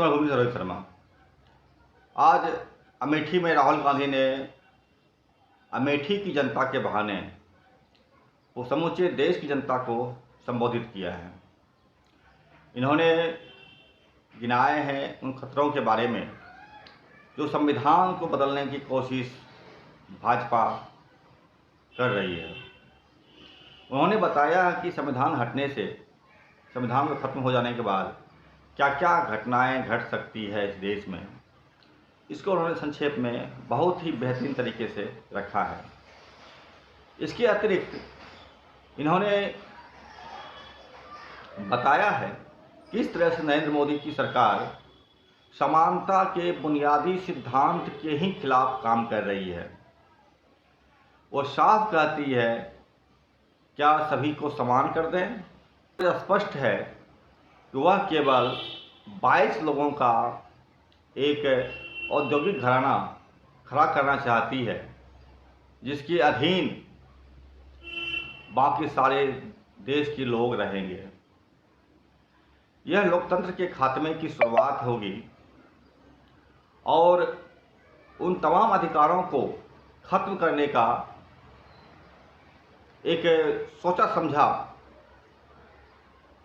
नमस्कार, भूमि रोहित शर्मा। आज अमेठी में राहुल गांधी ने अमेठी की जनता के बहाने वो समूचे देश की जनता को संबोधित किया है। इन्होंने गिनाए हैं उन खतरों के बारे में जो संविधान को बदलने की कोशिश भाजपा कर रही है। उन्होंने बताया कि संविधान हटने से, संविधान को खत्म हो जाने के बाद क्या क्या घटनाएं घट सकती है इस देश में, इसको उन्होंने संक्षेप में बहुत ही बेहतरीन तरीके से रखा है। इसके अतिरिक्त इन्होंने बताया है किस तरह से नरेंद्र मोदी की सरकार समानता के बुनियादी सिद्धांत के ही खिलाफ काम कर रही है। वो साफ कहती है क्या सभी को समान कर दें। स्पष्ट है कि वह केवल 22 लोगों का एक औद्योगिक घराना खड़ा करना चाहती है, जिसके अधीन बाकी सारे देश के लोग रहेंगे। यह लोकतंत्र के खात्मे की शुरुआत होगी और उन तमाम अधिकारों को खत्म करने का एक सोचा समझा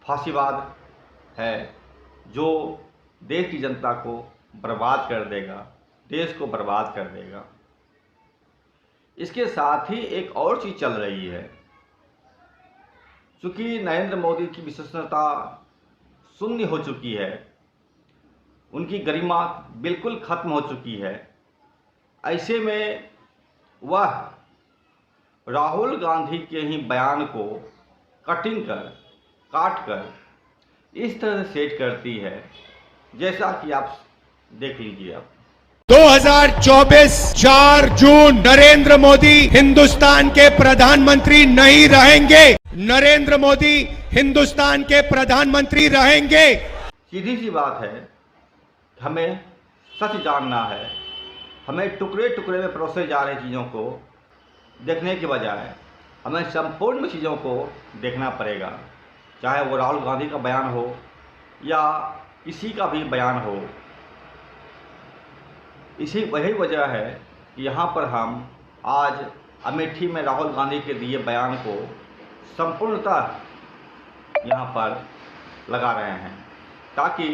फांसीवाद है जो देश की जनता को बर्बाद कर देगा, देश को बर्बाद कर देगा। इसके साथ ही एक और चीज़ चल रही है। चूँकि नरेंद्र मोदी की विश्वसनीयता शून्य हो चुकी है, उनकी गरिमा बिल्कुल खत्म हो चुकी है, ऐसे में वह राहुल गांधी के ही बयान को कटिंग कर, काट कर इस तरह से सेट करती है जैसा कि आप देख लीजिए। आप 2024 4 जून नरेंद्र मोदी हिंदुस्तान के प्रधानमंत्री नहीं रहेंगे। नरेंद्र मोदी हिंदुस्तान के प्रधानमंत्री रहेंगे। सीधी सी बात है, हमें सच जानना है। हमें टुकड़े टुकड़े में परोसे जा रही चीज़ों को देखने के बजाय हमें संपूर्ण चीज़ों को देखना पड़ेगा, चाहे वो राहुल गांधी का बयान हो या किसी का भी बयान हो। वही वजह है कि यहाँ पर हम आज अमेठी में राहुल गांधी के दिए बयान को संपूर्णतः यहाँ पर लगा रहे हैं, ताकि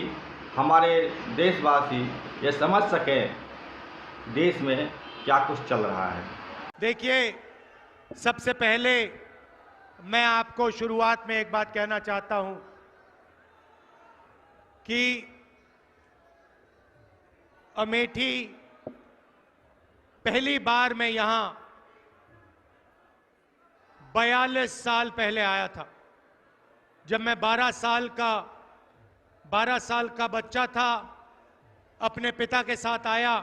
हमारे देशवासी ये समझ सकें देश में क्या कुछ चल रहा है। देखिए, सबसे पहले मैं आपको शुरुआत में एक बात कहना चाहता हूं कि अमेठी पहली बार मैं यहां 42 साल पहले आया था। जब मैं 12 साल का बच्चा था, अपने पिता के साथ आया।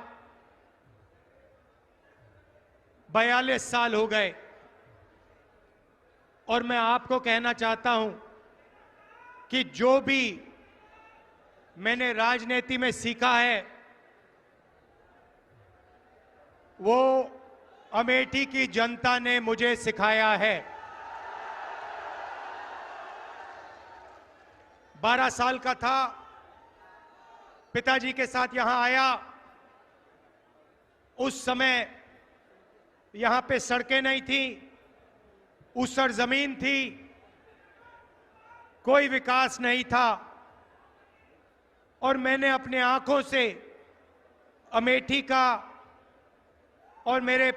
42 साल हो गए और मैं आपको कहना चाहता हूं कि जो भी मैंने राजनीति में सीखा है वो अमेठी की जनता ने मुझे सिखाया है। 12 साल का था, पिताजी के साथ यहां आया। उस समय यहां पे सड़कें नहीं थी, ऊसर जमीन थी, कोई विकास नहीं था और मैंने अपने आंखों से अमेठी का और मेरे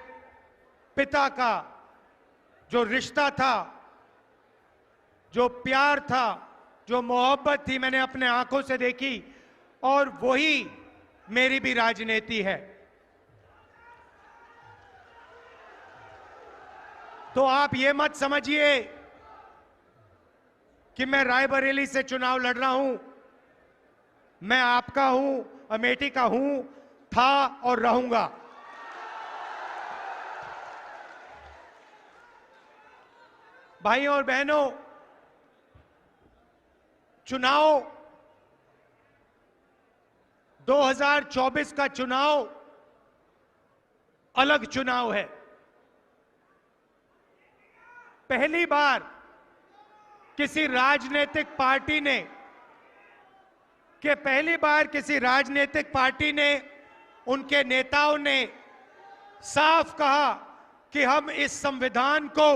पिता का जो रिश्ता था, जो प्यार था, जो मोहब्बत थी, मैंने अपने आंखों से देखी और वही मेरी भी राजनीति है। तो आप ये मत समझिए कि मैं रायबरेली से चुनाव लड़ रहा हूं। मैं आपका हूं, अमेठी का हूं, था और रहूंगा। भाइयों और बहनों, चुनाव 2024 का चुनाव अलग चुनाव है। पहली बार किसी राजनीतिक पार्टी ने कि पहली बार किसी राजनीतिक पार्टी ने, उनके नेताओं ने साफ कहा कि हम इस संविधान को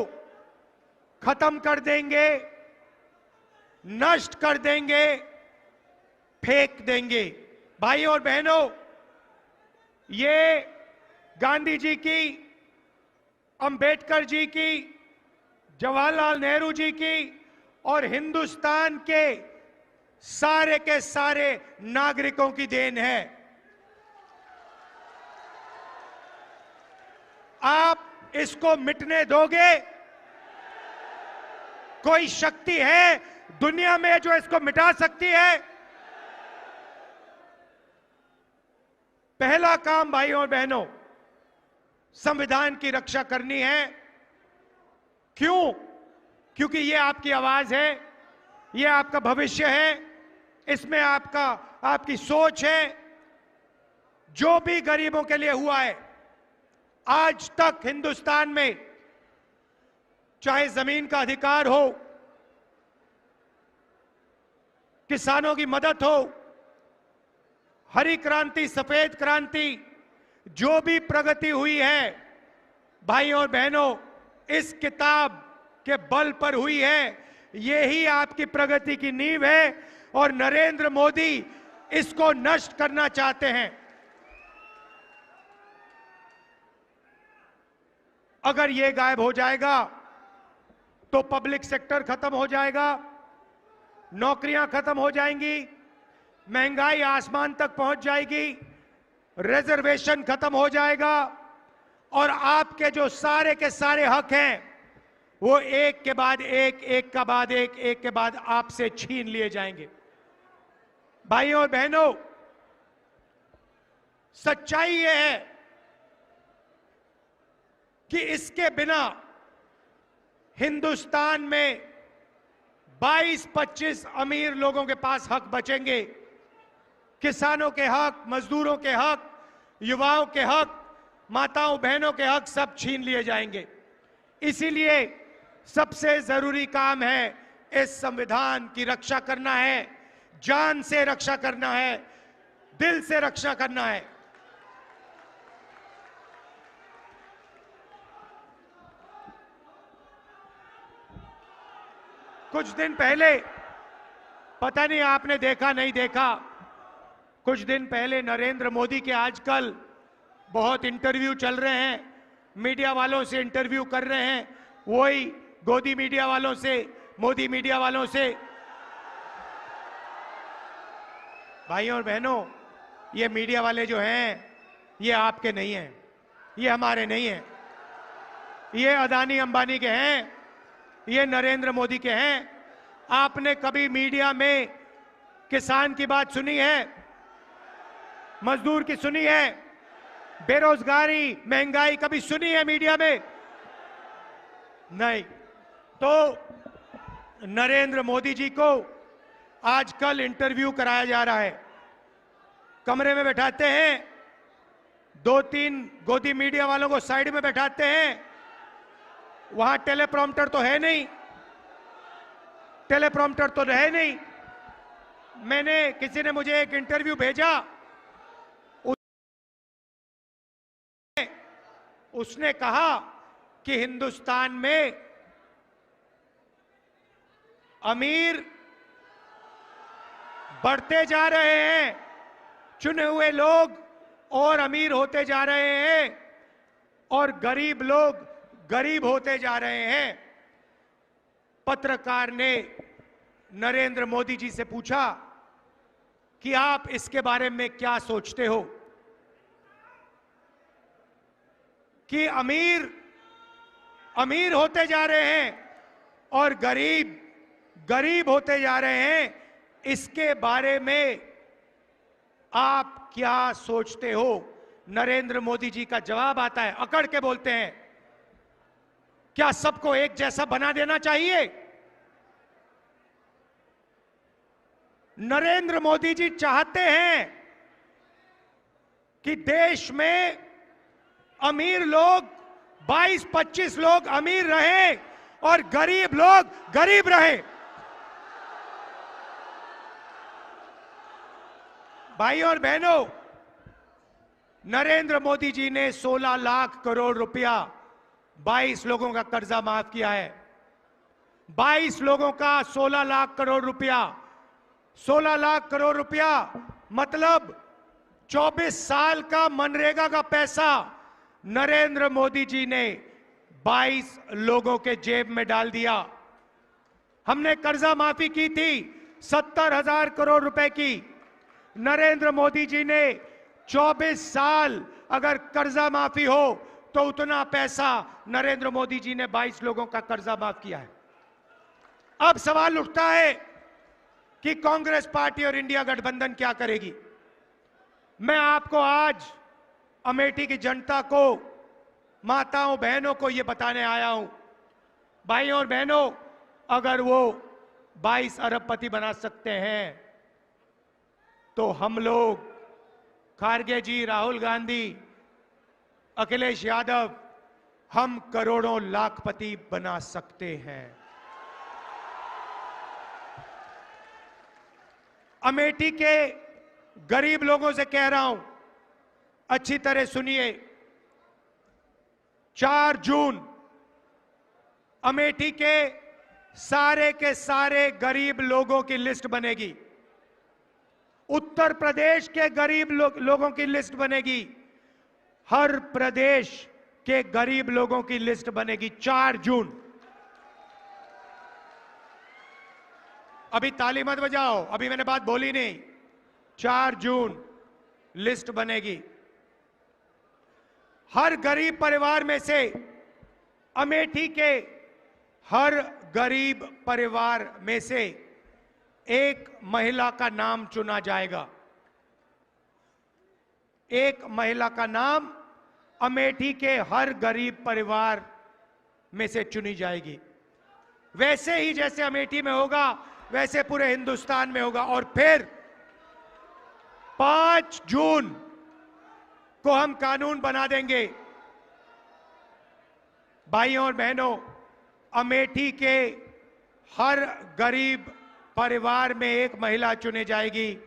खत्म कर देंगे, नष्ट कर देंगे, फेंक देंगे। भाई और बहनों, ये गांधी जी की, अंबेडकर जी की, जवाहरलाल नेहरू जी की और हिंदुस्तान के सारे नागरिकों की देन है। आप इसको मिटने दोगे? कोई शक्ति है दुनिया में जो इसको मिटा सकती है? पहला काम भाइयों और बहनों, संविधान की रक्षा करनी है। क्यों? क्योंकि ये आपकी आवाज है, ये आपका भविष्य है, इसमें आपकी सोच है। जो भी गरीबों के लिए हुआ है आज तक हिंदुस्तान में, चाहे जमीन का अधिकार हो, किसानों की मदद हो, हरी क्रांति, सफेद क्रांति, जो भी प्रगति हुई है भाइयों और बहनों, इस किताब के बल पर हुई है। यही आपकी प्रगति की नींव है और नरेंद्र मोदी इसको नष्ट करना चाहते हैं। अगर ये गायब हो जाएगा तो पब्लिक सेक्टर खत्म हो जाएगा, नौकरियां खत्म हो जाएंगी, महंगाई आसमान तक पहुंच जाएगी, रिजर्वेशन खत्म हो जाएगा और आपके जो सारे के सारे हक हैं वो एक के बाद एक, एक का बाद एक के बाद आपसे छीन लिए जाएंगे। भाइयों और बहनों, सच्चाई ये है कि इसके बिना हिंदुस्तान में 22-25 अमीर लोगों के पास हक बचेंगे। किसानों के हक, मजदूरों के हक, युवाओं के हक, माताओं बहनों के हक सब छीन लिए जाएंगे। इसीलिए सबसे जरूरी काम है इस संविधान की रक्षा करना है, जान से रक्षा करना है, दिल से रक्षा करना है। कुछ दिन पहले, पता नहीं आपने देखा नहीं देखा, कुछ दिन पहले नरेंद्र मोदी के आजकल बहुत इंटरव्यू चल रहे हैं, मीडिया वालों से इंटरव्यू कर रहे हैं, वही गोदी मीडिया वालों से, मोदी मीडिया वालों से। भाइयों और बहनों, ये मीडिया वाले जो हैं ये आपके नहीं हैं, ये हमारे नहीं हैं, ये अदानी अंबानी के हैं, ये नरेंद्र मोदी के हैं। आपने कभी मीडिया में किसान की बात सुनी है, मजदूर की सुनी है, बेरोजगारी, महंगाई कभी सुनी है मीडिया में? नहीं। तो नरेंद्र मोदी जी को आजकल इंटरव्यू कराया जा रहा है, कमरे में बैठाते हैं, 2-3 गोदी मीडिया वालों को साइड में बैठाते हैं, वहां टेलीप्रॉम्प्टर तो है नहीं, टेलीप्रॉम्प्टर तो रहे नहीं। किसी ने मुझे एक इंटरव्यू भेजा, उसने कहा कि हिंदुस्तान में अमीर बढ़ते जा रहे हैं, चुने हुए लोग और अमीर होते जा रहे हैं और गरीब लोग गरीब होते जा रहे हैं। पत्रकार ने नरेंद्र मोदी जी से पूछा कि आप इसके बारे में क्या सोचते हो कि अमीर अमीर होते जा रहे हैं और गरीब गरीब होते जा रहे हैं, इसके बारे में आप क्या सोचते हो? नरेंद्र मोदी जी का जवाब आता है, अकड़ के बोलते हैं, क्या सबको एक जैसा बना देना चाहिए? नरेंद्र मोदी जी चाहते हैं कि देश में अमीर लोग 22-25 लोग अमीर रहे और गरीब लोग गरीब रहे। भाइयों और बहनों, नरेंद्र मोदी जी ने 16 लाख करोड़ रुपया 22 लोगों का कर्जा माफ किया है। 22 लोगों का 16 लाख करोड़ रुपया, 16 लाख करोड़ रुपया मतलब 24 साल का मनरेगा का पैसा नरेंद्र मोदी जी ने 22 लोगों के जेब में डाल दिया। हमने कर्जा माफी की थी 70,000 करोड़ रुपए की। नरेंद्र मोदी जी ने 24 साल अगर कर्जा माफी हो तो उतना पैसा नरेंद्र मोदी जी ने 22 लोगों का कर्जा माफ किया है। अब सवाल उठता है कि कांग्रेस पार्टी और इंडिया गठबंधन क्या करेगी। मैं आपको आज अमेठी की जनता को, माताओं बहनों को यह बताने आया हूं, भाइयों और बहनों, अगर वो 22 अरबपति बना सकते हैं तो हम लोग, खारगे जी, राहुल गांधी, अखिलेश यादव, हम करोड़ों लाखपति बना सकते हैं। अमेठी के गरीब लोगों से कह रहा हूं, अच्छी तरह सुनिए। 4 जून अमेठी के सारे गरीब लोगों की लिस्ट बनेगी। उत्तर प्रदेश के गरीब लोगों की लिस्ट बनेगी। हर प्रदेश के गरीब लोगों की लिस्ट बनेगी 4 जून। अभी ताली मत बजाओ, अभी मैंने बात बोली नहीं। 4 जून लिस्ट बनेगी। हर गरीब परिवार में से, अमेठी के हर गरीब परिवार में से एक महिला का नाम चुना जाएगा। एक महिला का नाम अमेठी के हर गरीब परिवार में से चुनी जाएगी। वैसे ही जैसे अमेठी में होगा वैसे पूरे हिंदुस्तान में होगा। और फिर 5 जून को हम कानून बना देंगे। भाइयों और बहनों, अमेठी के हर गरीब परिवार में एक महिला चुनी जाएगी।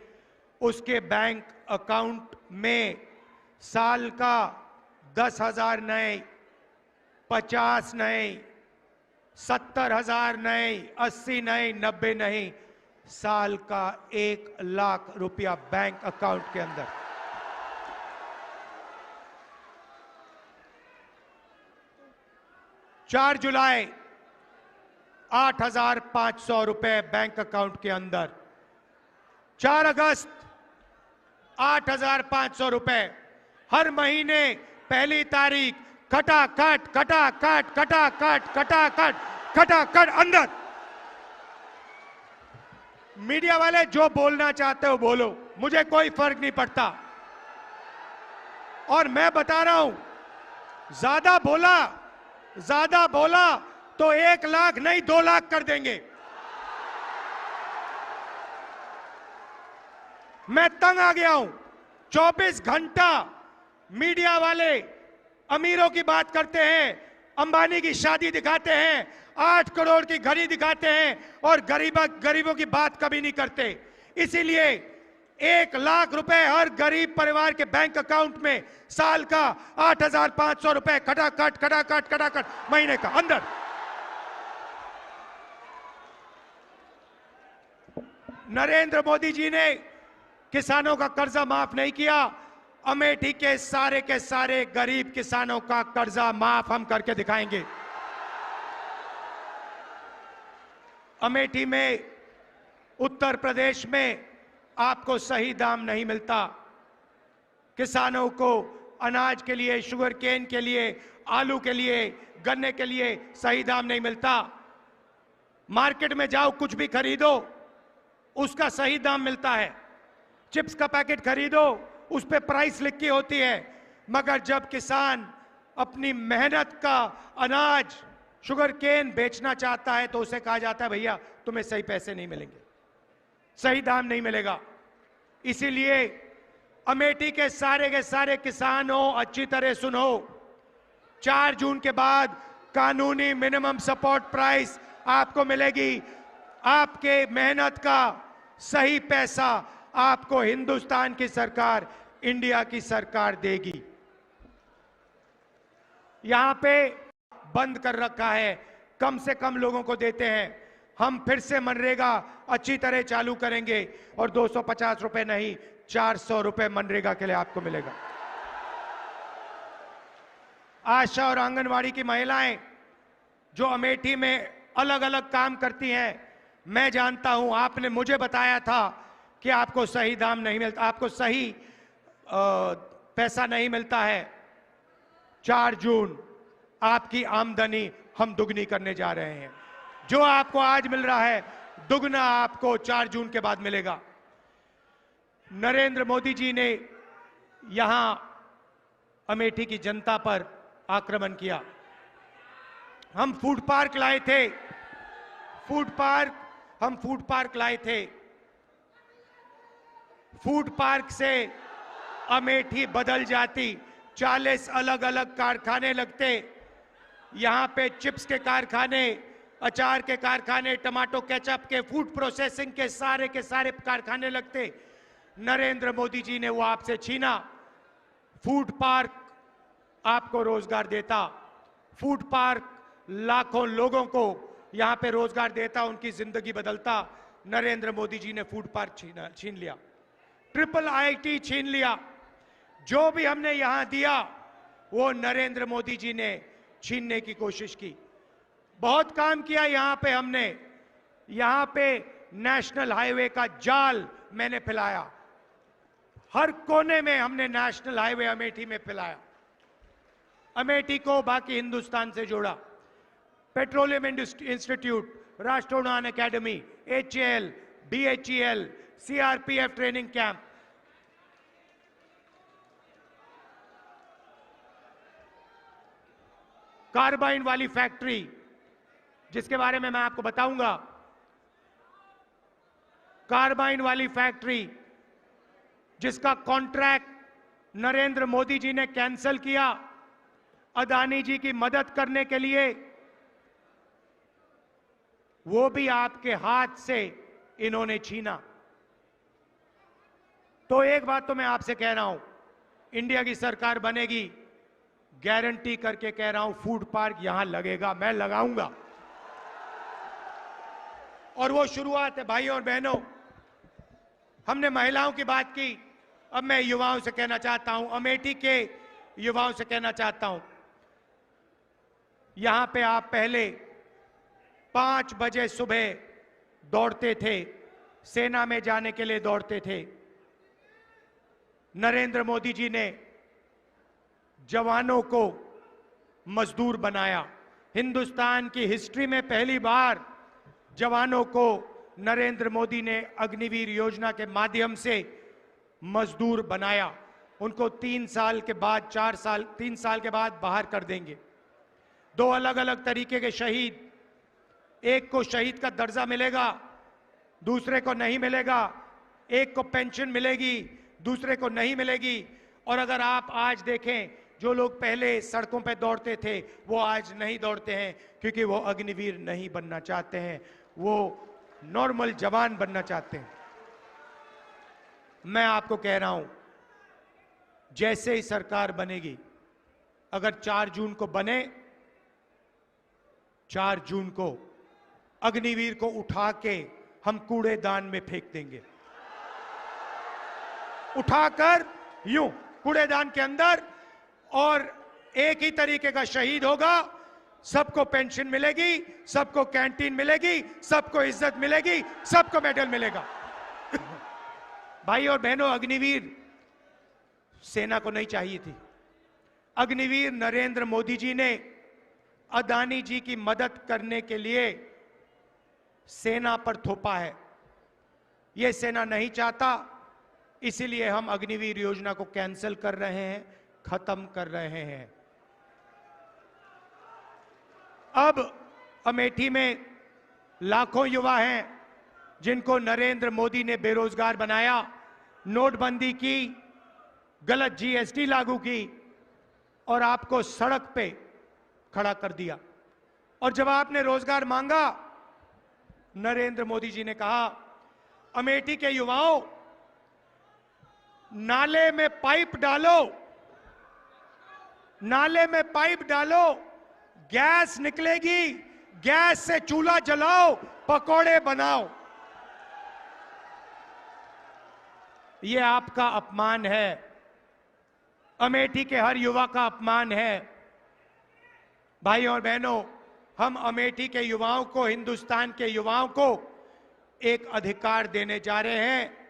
उसके बैंक अकाउंट में साल का 10,000 नए, 50 नए, 70,000 नए, 80 नए, 90 नहीं, साल का 1 लाख रुपया बैंक अकाउंट के अंदर। चार जुलाई 8,500 रुपए बैंक अकाउंट के अंदर। 4 अगस्त 8,500 रुपए। हर महीने पहली तारीख खटाखट खटाखट खटाखट खटाखट खटाखट अंदर। मीडिया वाले जो बोलना चाहते हो बोलो, मुझे कोई फर्क नहीं पड़ता। और मैं बता रहा हूं, ज्यादा बोला तो 1 लाख नहीं 2 लाख कर देंगे। मैं तंग आ गया हूं। 24 घंटा मीडिया वाले अमीरों की बात करते हैं, अंबानी की शादी दिखाते हैं, 8 करोड़ की घड़ी दिखाते हैं और गरीबों की बात कभी नहीं करते। इसीलिए 1 लाख रुपए हर गरीब परिवार के बैंक अकाउंट में, साल का 8,500 रुपए खटाखट खटाखट खटाखट महीने का अंदर। नरेंद्र मोदी जी ने किसानों का कर्जा माफ नहीं किया। अमेठी के सारे गरीब किसानों का कर्जा माफ हम करके दिखाएंगे। अमेठी में, उत्तर प्रदेश में आपको सही दाम नहीं मिलता। किसानों को अनाज के लिए, शुगर केन के लिए, आलू के लिए, गन्ने के लिए सही दाम नहीं मिलता। मार्केट में जाओ, कुछ भी खरीदो, उसका सही दाम मिलता है। चिप्स का पैकेट खरीदो, उस पे प्राइस लिखी होती है। मगर जब किसान अपनी मेहनत का अनाज, शुगर केन बेचना चाहता है तो उसे कहा जाता है भैया तुम्हें सही पैसे नहीं मिलेंगे, सही दाम नहीं मिलेगा। इसीलिए अमेठी के सारे किसानों, अच्छी तरह सुनो, 4 जून के बाद कानूनी मिनिमम सपोर्ट प्राइस आपको मिलेगी। आपके मेहनत का सही पैसा आपको हिंदुस्तान की सरकार, इंडिया की सरकार देगी। यहां पे बंद कर रखा है, कम से कम लोगों को देते हैं। हम फिर से मनरेगा अच्छी तरह चालू करेंगे और 250 रुपए नहीं, 400 रुपए मनरेगा के लिए आपको मिलेगा। आशा और आंगनवाड़ी की महिलाएं जो अमेठी में अलग अलग काम करती हैं, मैं जानता हूं, आपने मुझे बताया था कि आपको सही दाम नहीं मिलता, आपको सही पैसा नहीं मिलता है। 4 जून आपकी आमदनी हम दुगनी करने जा रहे हैं। जो आपको आज मिल रहा है, दुगना आपको 4 जून के बाद मिलेगा। नरेंद्र मोदी जी ने यहां अमेठी की जनता पर आक्रमण किया। हम फूड पार्क लाए थे, हम फूड पार्क लाए थे। फूड पार्क से अमेठी बदल जाती। 40 अलग अलग कारखाने लगते। यहां पे चिप्स के कारखाने, अचार के कारखाने, टमाटो केचप के, फूड प्रोसेसिंग के सारे कारखाने लगते। नरेंद्र मोदी जी ने वो आपसे छीना। फूड पार्क आपको रोजगार देता। फूड पार्क लाखों लोगों को यहां पे रोजगार देता, उनकी जिंदगी बदलता। नरेंद्र मोदी जी ने फूड पार्क छीन लिया। ट्रिपल आईटी छीन लिया। जो भी हमने यहां दिया वो नरेंद्र मोदी जी ने छीनने की कोशिश की। बहुत काम किया यहां पे हमने। यहां पे नेशनल हाईवे का जाल मैंने फैलाया। हर कोने में हमने नेशनल हाईवे अमेठी में फैलाया। अमेठी को बाकी हिंदुस्तान से जोड़ा। पेट्रोलियम इंस्टीट्यूट, राष्ट्रीय उड़ान academy, HAL, BHEL, CRPF training camp, carbine वाली फैक्ट्री जिसके बारे में मैं आपको बताऊंगा। कार्बाइन वाली फैक्ट्री जिसका कॉन्ट्रैक्ट नरेंद्र मोदी जी ने कैंसिल किया अदानी जी की मदद करने के लिए, वो भी आपके हाथ से इन्होंने छीना। तो एक बात तो मैं आपसे कह रहा हूं, इंडिया की सरकार बनेगी, गारंटी करके कह रहा हूं, फूड पार्क यहां लगेगा, मैं लगाऊंगा। और वो शुरुआत है। भाइयों और बहनों, हमने महिलाओं की बात की, अब मैं युवाओं से कहना चाहता हूं, अमेठी के युवाओं से कहना चाहता हूं, यहां पे आप पहले 5 बजे सुबह दौड़ते थे, सेना में जाने के लिए दौड़ते थे। नरेंद्र मोदी जी ने जवानों को मजदूर बनाया। हिंदुस्तान की हिस्ट्री में पहली बार जवानों को नरेंद्र मोदी ने अग्निवीर योजना के माध्यम से मजदूर बनाया। उनको 3 साल के बाद, 3 साल के बाद बाहर कर देंगे। 2 अलग अलग तरीके के शहीद, एक को शहीद का दर्जा मिलेगा, दूसरे को नहीं मिलेगा। एक को पेंशन मिलेगी, दूसरे को नहीं मिलेगी। और अगर आप आज देखें, जो लोग पहले सड़कों पर दौड़ते थे वो आज नहीं दौड़ते हैं, क्योंकि वो अग्निवीर नहीं बनना चाहते हैं, वो नॉर्मल जवान बनना चाहते हैं। मैं आपको कह रहा हूं, जैसे ही सरकार बनेगी, अगर 4 जून को बने, 4 जून को अग्निवीर को उठा के हम कूड़ेदान में फेंक देंगे। उठाकर यूं कूड़ेदान के अंदर, और एक ही तरीके का शहीद होगा। सबको पेंशन मिलेगी, सबको कैंटीन मिलेगी, सबको इज्जत मिलेगी, सबको मेडल मिलेगा। भाई और बहनों, अग्निवीर सेना को नहीं चाहिए थी। अग्निवीर नरेंद्र मोदी जी ने अदानी जी की मदद करने के लिए सेना पर थोपा है। यह सेना नहीं चाहता, इसीलिए हम अग्निवीर योजना को कैंसिल कर रहे हैं, खत्म कर रहे हैं। अब अमेठी में लाखों युवा हैं जिनको नरेंद्र मोदी ने बेरोजगार बनाया, नोटबंदी की, गलत GST लागू की और आपको सड़क पे खड़ा कर दिया। और जब आपने रोजगार मांगा, नरेंद्र मोदी जी ने कहा, अमेठी के युवाओं, नाले में पाइप डालो, नाले में पाइप डालो, गैस निकलेगी, गैस से चूल्हा जलाओ, पकोड़े बनाओ। यह आपका अपमान है, अमेठी के हर युवा का अपमान है। भाइयों और बहनों, हम अमेठी के युवाओं को, हिंदुस्तान के युवाओं को एक अधिकार देने जा रहे हैं।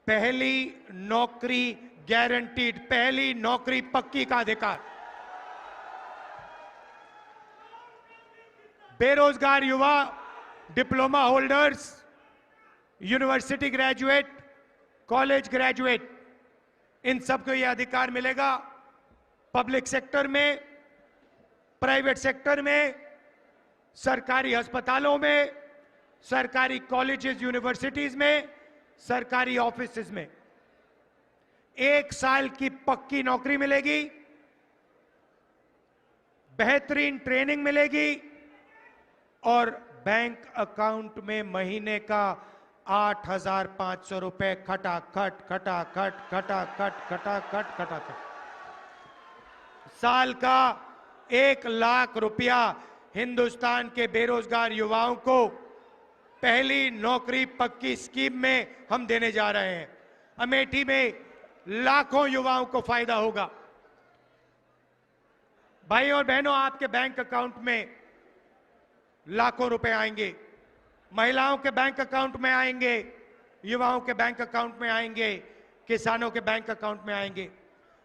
पहली नौकरी गारंटीड, पहली नौकरी पक्की का अधिकार। बेरोजगार युवा, diploma holders, university graduate, college graduate, इन सबको यह अधिकार मिलेगा। पब्लिक सेक्टर में, प्राइवेट सेक्टर में, सरकारी अस्पतालों में, सरकारी कॉलेजेस यूनिवर्सिटीज में, सरकारी ऑफिसेज में 1 साल की पक्की नौकरी मिलेगी, बेहतरीन ट्रेनिंग मिलेगी और बैंक अकाउंट में महीने का 8,500 रुपए खटाखट खटाखट खटाखट खटाखट खटाखट, साल का 1 लाख रुपया हिंदुस्तान के बेरोजगार युवाओं को पहली नौकरी पक्की स्कीम में हम देने जा रहे हैं। अमेठी में लाखों युवाओं को फायदा होगा। भाई और बहनों, आपके बैंक अकाउंट में लाखों रुपए आएंगे, महिलाओं के बैंक अकाउंट में आएंगे, युवाओं के बैंक अकाउंट में आएंगे, किसानों के बैंक अकाउंट में आएंगे।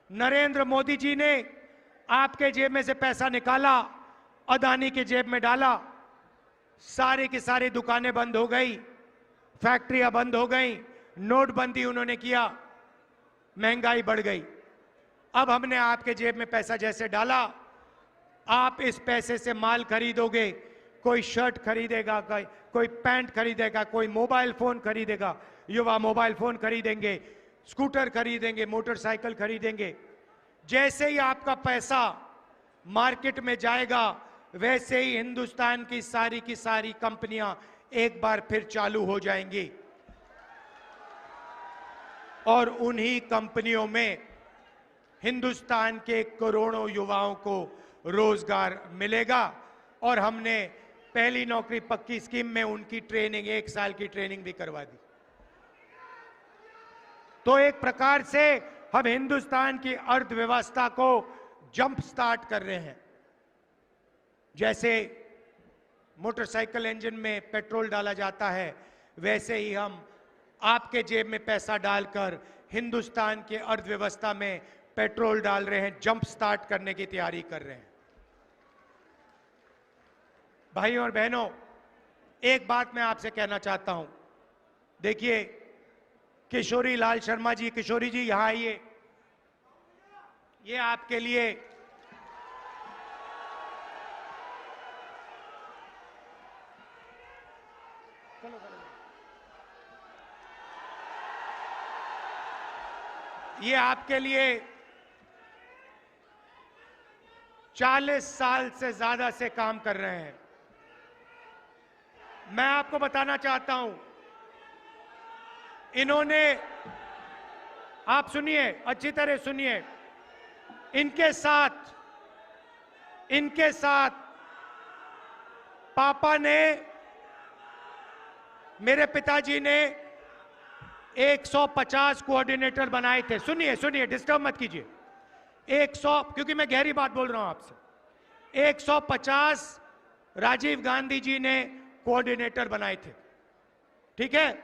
नरेंद्र मोदी जी ने आपके जेब में से पैसा निकाला, अदानी के जेब में डाला, सारी की सारी दुकानें बंद हो गई, फैक्ट्रियां बंद हो गई, नोटबंदी उन्होंने किया, महंगाई बढ़ गई। अब हमने आपके जेब में पैसा जैसे डाला, आप इस पैसे से माल खरीदोगे, कोई शर्ट खरीदेगा, कोई पैंट खरीदेगा, कोई मोबाइल फोन खरीदेगा, युवा मोबाइल फोन खरीदेंगे, स्कूटर खरीदेंगे, मोटरसाइकिल खरीदेंगे। जैसे ही आपका पैसा मार्केट में जाएगा, वैसे ही हिंदुस्तान की सारी कंपनियां एक बार फिर चालू हो जाएंगी और उन्हीं कंपनियों में हिंदुस्तान के करोड़ों युवाओं को रोजगार मिलेगा। और हमने पहली नौकरी पक्की स्कीम में उनकी ट्रेनिंग, 1 साल की ट्रेनिंग भी करवा दी। तो एक प्रकार से हम हिंदुस्तान की अर्थव्यवस्था को जंप स्टार्ट कर रहे हैं। जैसे मोटरसाइकिल इंजन में पेट्रोल डाला जाता है, वैसे ही हम आपके जेब में पैसा डालकर हिंदुस्तान के अर्थव्यवस्था में पेट्रोल डाल रहे हैं, जंप स्टार्ट करने की तैयारी कर रहे हैं। भाइयों और बहनों, एक बात मैं आपसे कहना चाहता हूं। देखिए, किशोरी लाल शर्मा जी, किशोरी जी यहां आइए। ये आपके लिए ये आपके लिए 40 साल से ज्यादा से काम कर रहे हैं। मैं आपको बताना चाहता हूं, इन्होंने, आप सुनिए, अच्छी तरह सुनिए, इनके साथ पापा ने, मेरे पिताजी ने 150 कोऑर्डिनेटर बनाए थे। सुनिए, डिस्टर्ब मत कीजिए। 100, क्योंकि मैं गहरी बात बोल रहा हूं आपसे। 150 राजीव गांधी जी ने कोऑर्डिनेटर बनाए थे, ठीक है।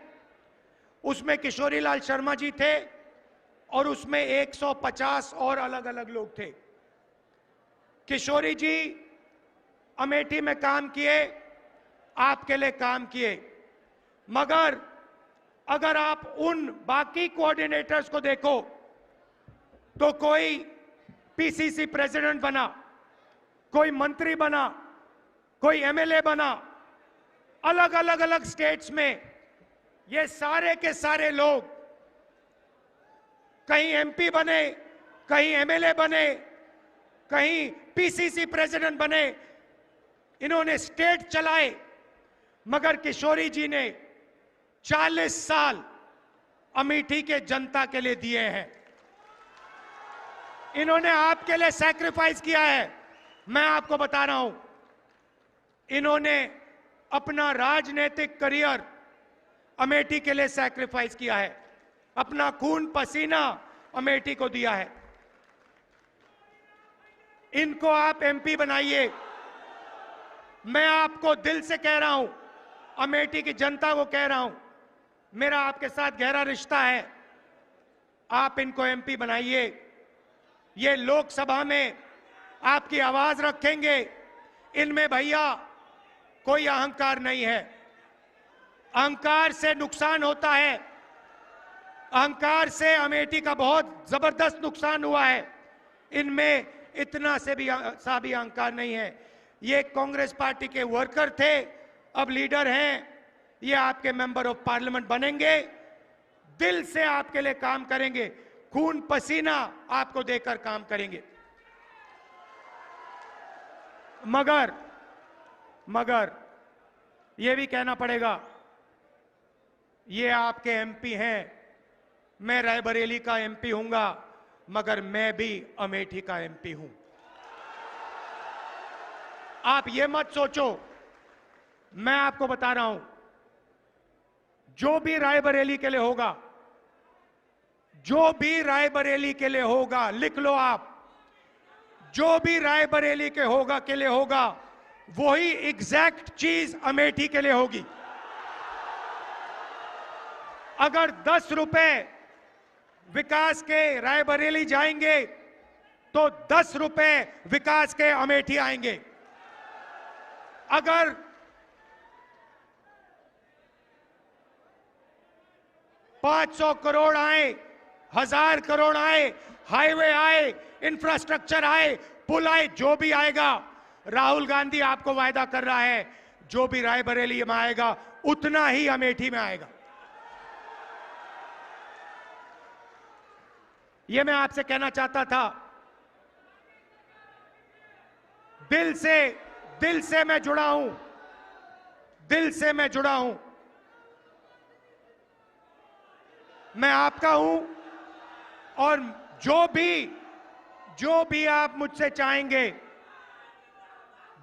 उसमें किशोरी लाल शर्मा जी थे और उसमें 150 और अलग अलग लोग थे। किशोरी जी अमेठी में काम किए, आपके लिए काम किए, मगर अगर आप उन बाकी कोऑर्डिनेटर्स को देखो तो कोई पीसीसी प्रेसिडेंट बना, कोई मंत्री बना, कोई एमएलए बना, अलग स्टेट्स में ये सारे के सारे लोग कहीं एमपी बने, कहीं एमएलए बने, कहीं पीसीसी प्रेसिडेंट बने, इन्होंने स्टेट चलाए। मगर किशोरी जी ने 40 साल अमेठी के जनता के लिए दिए हैं। इन्होंने आपके लिए सैक्रिफाइस किया है। मैं आपको बता रहा हूं, इन्होंने अपना राजनीतिक करियर अमेठी के लिए सैक्रिफाइस किया है, अपना खून पसीना अमेठी को दिया है। इनको आप एमपी बनाइए। मैं आपको दिल से कह रहा हूं, अमेठी की जनता को कह रहा हूं, मेरा आपके साथ गहरा रिश्ता है। आप इनको एमपी बनाइए। ये लोकसभा में आपकी आवाज रखेंगे। इनमें भैया कोई अहंकार नहीं है। अहंकार से नुकसान होता है। अहंकार से अमेठी का बहुत जबरदस्त नुकसान हुआ है। इनमें इतना से भी अहंकार नहीं है। ये कांग्रेस पार्टी के वर्कर थे, अब लीडर हैं। ये आपके मेंबर ऑफ पार्लियामेंट बनेंगे, दिल से आपके लिए काम करेंगे, खून पसीना आपको देकर काम करेंगे। मगर ये भी कहना पड़ेगा, ये आपके एमपी हैं, मैं रायबरेली का एमपी हूंगा, मगर मैं भी अमेठी का एमपी हूं। आप ये मत सोचो, मैं आपको बता रहा हूं, जो भी रायबरेली के लिए होगा, जो भी रायबरेली के लिए होगा, लिख लो आप, जो भी रायबरेली के लिए होगा, वही एग्जैक्ट चीज अमेठी के लिए होगी। अगर 10 रुपए विकास के रायबरेली जाएंगे, तो 10 रुपए विकास के अमेठी आएंगे। अगर 500 करोड़ आए, 1000 करोड़ आए, हाईवे आए, इंफ्रास्ट्रक्चर आए, पुल आए, जो भी आएगा, राहुल गांधी आपको वायदा कर रहा है, जो भी रायबरेली में आएगा उतना ही अमेठी में आएगा। यह मैं आपसे कहना चाहता था। दिल से मैं जुड़ा हूं, दिल से मैं जुड़ा हूं। मैं आपका हूं, और जो भी आप मुझसे चाहेंगे,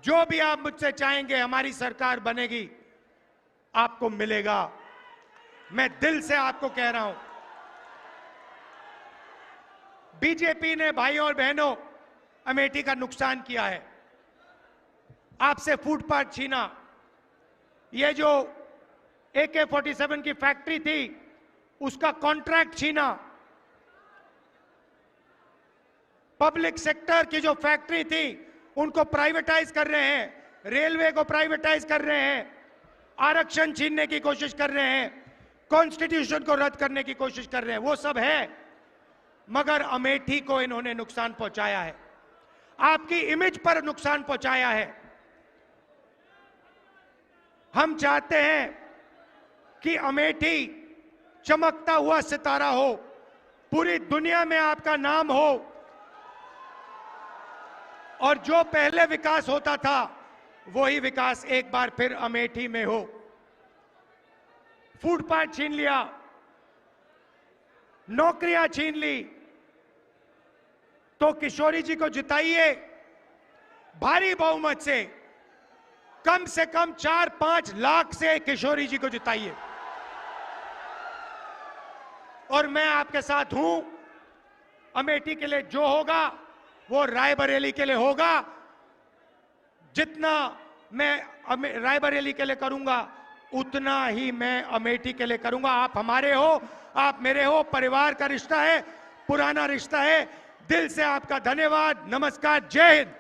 जो भी आप मुझसे चाहेंगे, हमारी सरकार बनेगी, आपको मिलेगा। मैं दिल से आपको कह रहा हूं। बीजेपी ने भाइयों और बहनों अमेठी का नुकसान किया है। आपसे फुटपाथ छीना, ये जो AK-47 की फैक्ट्री थी उसका कॉन्ट्रैक्ट छीना, पब्लिक सेक्टर की जो फैक्ट्री थी उनको प्राइवेटाइज कर रहे हैं, रेलवे को प्राइवेटाइज कर रहे हैं, आरक्षण छीनने की कोशिश कर रहे हैं, कॉन्स्टिट्यूशन को रद्द करने की कोशिश कर रहे हैं। वो सब है, मगर अमेठी को इन्होंने नुकसान पहुंचाया है, आपकी इमेज पर नुकसान पहुंचाया है। हम चाहते हैं कि अमेठी चमकता हुआ सितारा हो, पूरी दुनिया में आपका नाम हो, और जो पहले विकास होता था वही विकास एक बार फिर अमेठी में हो। फुटपाथ छीन लिया, नौकरियां छीन ली, तो किशोरी जी को जिताइए भारी बहुमत से कम 4-5 लाख से किशोरी जी को जिताइए। और मैं आपके साथ हूं। अमेठी के लिए जो होगा वो रायबरेली के लिए होगा। जितना मैं रायबरेली के लिए करूंगा उतना ही मैं अमेठी के लिए करूंगा। आप हमारे हो, आप मेरे हो, परिवार का रिश्ता है, पुराना रिश्ता है। दिल से आपका धन्यवाद, नमस्कार, जय हिंद।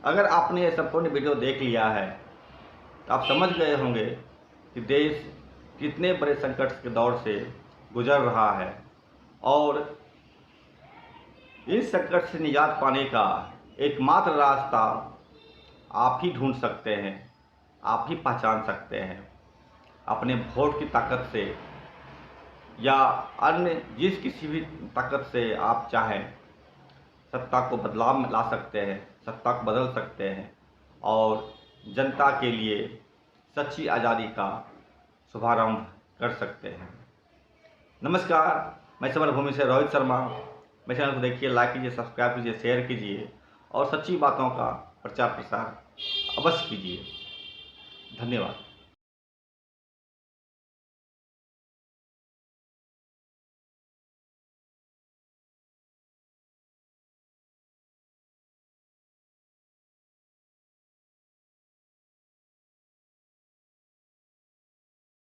अगर आपने ये संपूर्ण वीडियो देख लिया है तो आप समझ गए होंगे कि देश कितने बड़े संकट के दौर से गुजर रहा है, और इस संकट से निजात पाने का एकमात्र रास्ता आप ही ढूंढ सकते हैं, आप ही पहचान सकते हैं। अपने वोट की ताकत से या अन्य जिस किसी भी ताकत से आप चाहें सत्ता को बदलाव में ला सकते हैं, सत्ता को बदल सकते हैं, और जनता के लिए सच्ची आज़ादी का शुभारंभ कर सकते हैं। नमस्कार, मैं समर भूमि से रोहित शर्मा। मेरे चैनल को देखिए, लाइक कीजिए, सब्सक्राइब कीजिए, शेयर कीजिए और सच्ची बातों का प्रचार प्रसार अवश्य कीजिए। धन्यवाद।